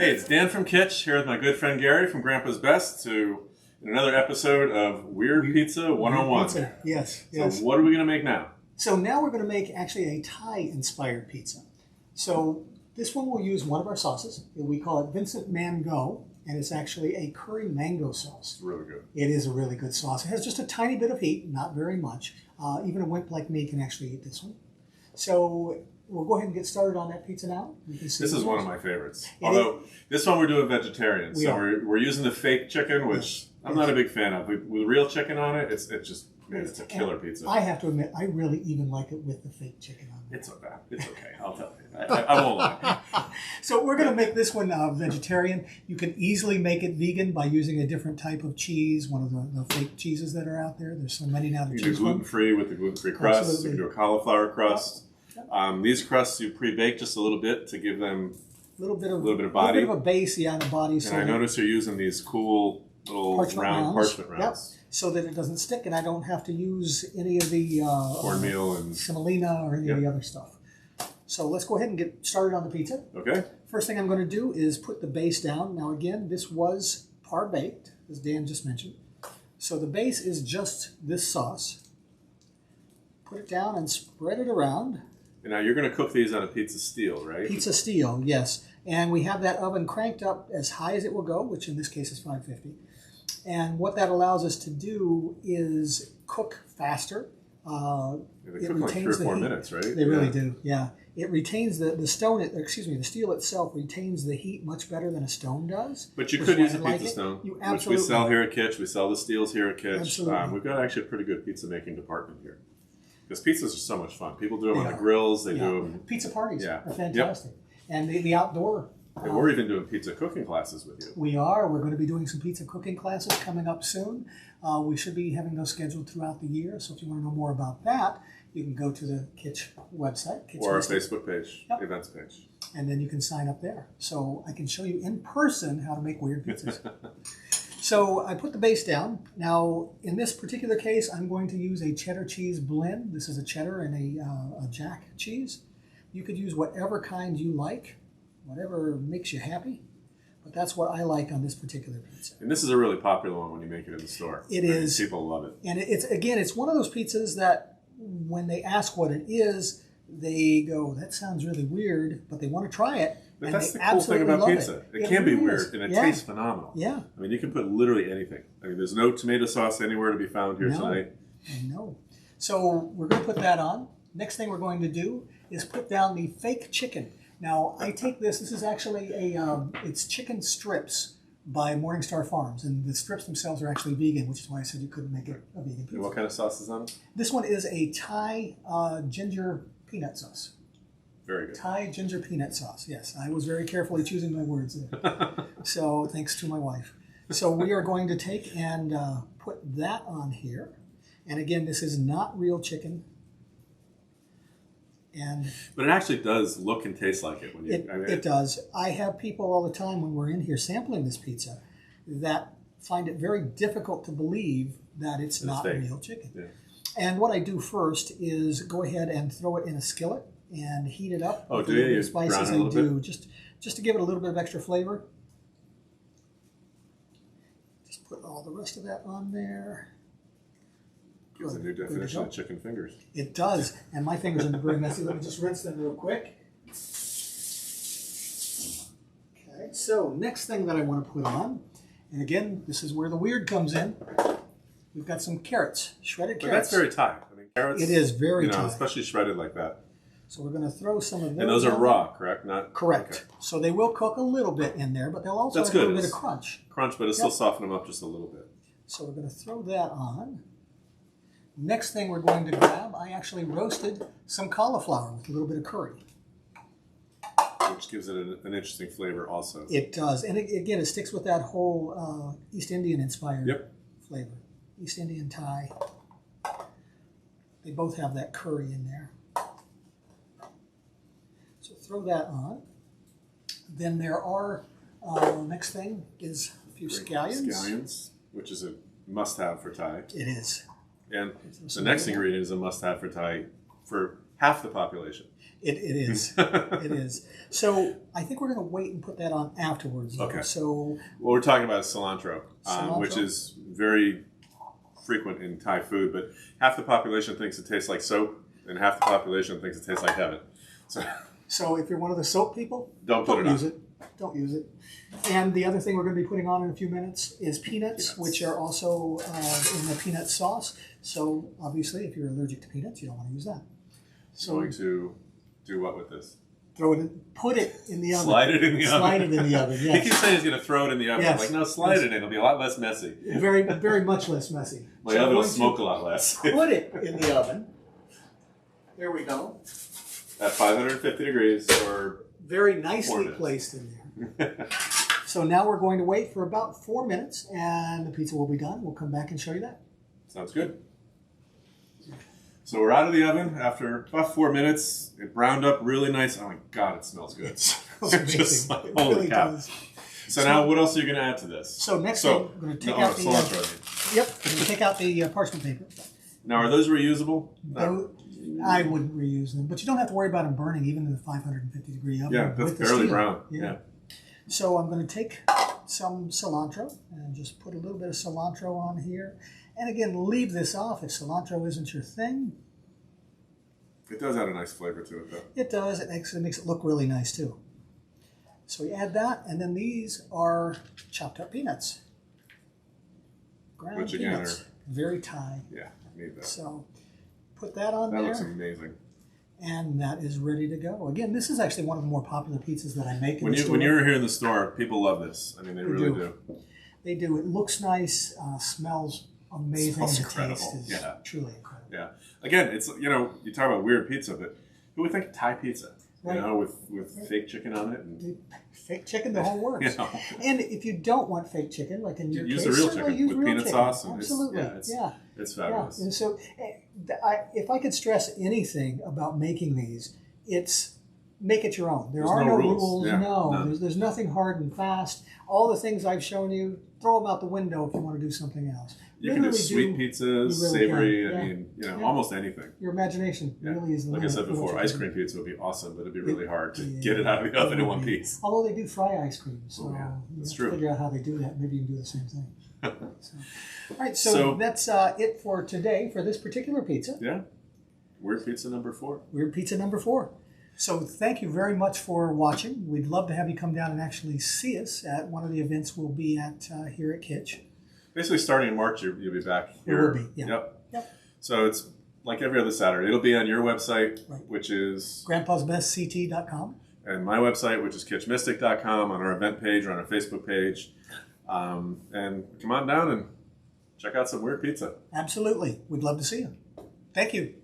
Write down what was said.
Hey, it's Dan from Kitch, here with my good friend Gary from Grandpa's Best in another episode of Weird Pizza 101. Pizza. Yes, yes. So what are we going to make now? So now we're going to make actually a Thai-inspired pizza. So this one will use one of our sauces. We call it Vincent Mango, and it's actually a curry mango sauce. It's really good. It is a really good sauce. It has just a tiny bit of heat, not very much. Even a wimp like me can actually eat this one. So we'll go ahead and get started on that pizza now. This is one of my favorites. Although this one we're doing vegetarian, so we're using the fake chicken, which I'm not a big fan of. With real chicken on it, it's a killer pizza. I have to admit, I really even like it with the fake chicken on it. It's okay. It's okay. I'll tell you. I won't lie. So we're going to make this one vegetarian. You can easily make it vegan by using a different type of cheese, one of the fake cheeses that are out there. There's so many now to choose from. You can do gluten-free with the gluten-free crust. Absolutely. You can do a cauliflower crust. Yep. These crusts you pre-bake just a little bit to give them a little bit of body. A little bit of a base, on the body. And I notice you're using these cool little parchment rounds. Yep. So that it doesn't stick, and I don't have to use any of the cornmeal and semolina or any of the other stuff. So let's go ahead and get started on the pizza. Okay. First thing I'm going to do is put the base down. Now again, this was par-baked, as Dan just mentioned. So the base is just this sauce. Put it down and spread it around. And now you're going to cook these on a pizza steel, right? Pizza steel, yes. And we have that oven cranked up as high as it will go, which in this case is 550. And what that allows us to do is cook faster. They cook like 3 or 4 minutes, right? They really do, yeah. It retains the steel itself retains the heat much better than a stone does. But you could use a pizza stone, which we sell here at Kitch. We sell the steels here at Kitch. Absolutely. We've got actually a pretty good pizza making department here. Because pizzas are so much fun. People do them on the grills. They do them. Pizza parties are fantastic. Yep. And the outdoor. And we're even doing pizza cooking classes with you. We are. We're going to be doing some pizza cooking classes coming up soon. We should be having those scheduled throughout the year. So if you want to know more about that, you can go to the Kitch website. Kitch or our Mistick. Facebook page, events page. And then you can sign up there. So I can show you in person how to make weird pizzas. So I put the base down. Now, in this particular case, I'm going to use a cheddar cheese blend. This is a cheddar and a jack cheese. You could use whatever kind you like, whatever makes you happy. But that's what I like on this particular pizza. And this is a really popular one when you make it in the store. It is. People love it. And it's one of those pizzas that when they ask what it is, they go, that sounds really weird, but they want to try it. But that's the cool thing about pizza. It can be weird, and it tastes phenomenal. Yeah. I mean, you can put literally anything. I mean, there's no tomato sauce anywhere to be found here tonight. No. So we're going to put that on. Next thing we're going to do is put down the fake chicken. Now, I take this is actually it's chicken strips by Morningstar Farms, and the strips themselves are actually vegan, which is why I said you couldn't make it a vegan pizza. And what kind of sauce is on it? This one is a Thai ginger peanut sauce. Very good. Thai ginger peanut sauce, yes. I was very carefully choosing my words there. So thanks to my wife. So we are going to take and put that on here. And again, this is not real chicken. But it actually does look and taste like it. It does. I have people all the time when we're in here sampling this pizza that find it very difficult to believe that it's not real chicken. Yeah. And what I do first is go ahead and throw it in a skillet and heat it up. Oh, do you? Spices I do, just to give it a little bit of extra flavor. Just put all the rest of that on there. Gives a new definition of chicken fingers. It does, and my fingers are very messy. Let me just rinse them real quick. Okay, so next thing that I want to put on, and again, this is where the weird comes in. We've got some carrots, shredded carrots. But that's very Thai. I mean, carrots. It is very Thai, especially shredded like that. So we're going to throw some of those. And those are raw, correct? Not correct. Okay. So they will cook a little bit in there, but they'll also have a little bit of crunch. Crunch, but it'll still soften them up just a little bit. So we're going to throw that on. Next thing we're going to grab, I actually roasted some cauliflower with a little bit of curry. Which gives it an interesting flavor also. It does. And again, it sticks with that whole East Indian inspired flavor. East Indian Thai. They both have that curry in there. So throw that on. Then there are, next thing is a few scallions. Scallions, which is a must-have for Thai. It is. And the next ingredient is a must-have for Thai for half the population. It is. It is. So I think we're going to wait and put that on afterwards. Okay. So what we're talking about is cilantro, cilantro, which is very frequent in Thai food, but half the population thinks it tastes like soap, and half the population thinks it tastes like heaven. So if you're one of the soap people, don't use it. Don't use it. And the other thing we're going to be putting on in a few minutes is peanuts. Which are also in the peanut sauce. So obviously, if you're allergic to peanuts, you don't want to use that. So going to do what with this? Throw it in, put it in the oven. Slide it in the oven. Slide it in the oven, yes. He keeps saying he's going to throw it in the oven. Yes. I'm like, no, slide it in. It'll be a lot less messy. Very, very much less messy. My oven will smoke a lot less. Put it in the oven. There we go. At 550 degrees or very nicely placed in there. So now we're going to wait for about 4 minutes, and the pizza will be done. We'll come back and show you that. Sounds good. So we're out of the oven after about 4 minutes. It browned up really nice. Oh my God, it smells good. It smells amazing. Just like, it holy really cow. does. So now what else are you going to add to this? So next thing, we're going to take out the cilantro. Yep, we're going to take out the parchment paper. Now, are those reusable? No. I wouldn't reuse them, but you don't have to worry about them burning even in the 550 degree oven. Yeah, that's barely brown. Yeah. So I'm going to take some cilantro and just put a little bit of cilantro on here. And again, leave this off if cilantro isn't your thing. It does add a nice flavor to it, though. It does. It actually makes it look really nice, too. So we add that, and then these are chopped up peanuts. Ground Which again peanuts. are very Thai. Yeah, I need that. So put that on there. That looks amazing. And that is ready to go. Again, this is actually one of the more popular pizzas that I make in when the store. When you're here in the store, people love this. I mean, they really do. They do. It looks nice, smells amazing. Smells the incredible. taste is truly incredible. Yeah. Again, it's, you talk about weird pizza, but who would think Thai pizza? Right. With fake chicken on it. And, fake chicken, the whole works. And if you don't want fake chicken, like in your case, use the real certainly chicken use with real peanut chicken. sauce. And absolutely. It's fabulous. Yeah. And so if I could stress anything about making these, it's make it your own. There's no rules. Yeah. No. There's nothing hard and fast. All the things I've shown you, throw them out the window if you want to do something else. You can do sweet pizzas, savory, I mean, almost anything. Your imagination really is the Like I said before, ice cream pizza would be awesome, but it'd be really hard to get it out of the oven in one piece. Although they do fry ice cream, so that's you true. figure out how they do that. Maybe you can do the same thing. All right, so that's it for today for this particular pizza. Yeah. Weird pizza number 4. Weird pizza number 4. So thank you very much for watching. We'd love to have you come down and actually see us at one of the events we'll be at here at Kitch. Basically, starting in March, you'll be back here. It will be, yeah. Yep. So it's like every other Saturday. It'll be on your website, which is grandpasbestct.com. And my website, which is kitchmystic.com, on our event page or on our Facebook page. And come on down and check out some weird pizza. Absolutely. We'd love to see you. Thank you.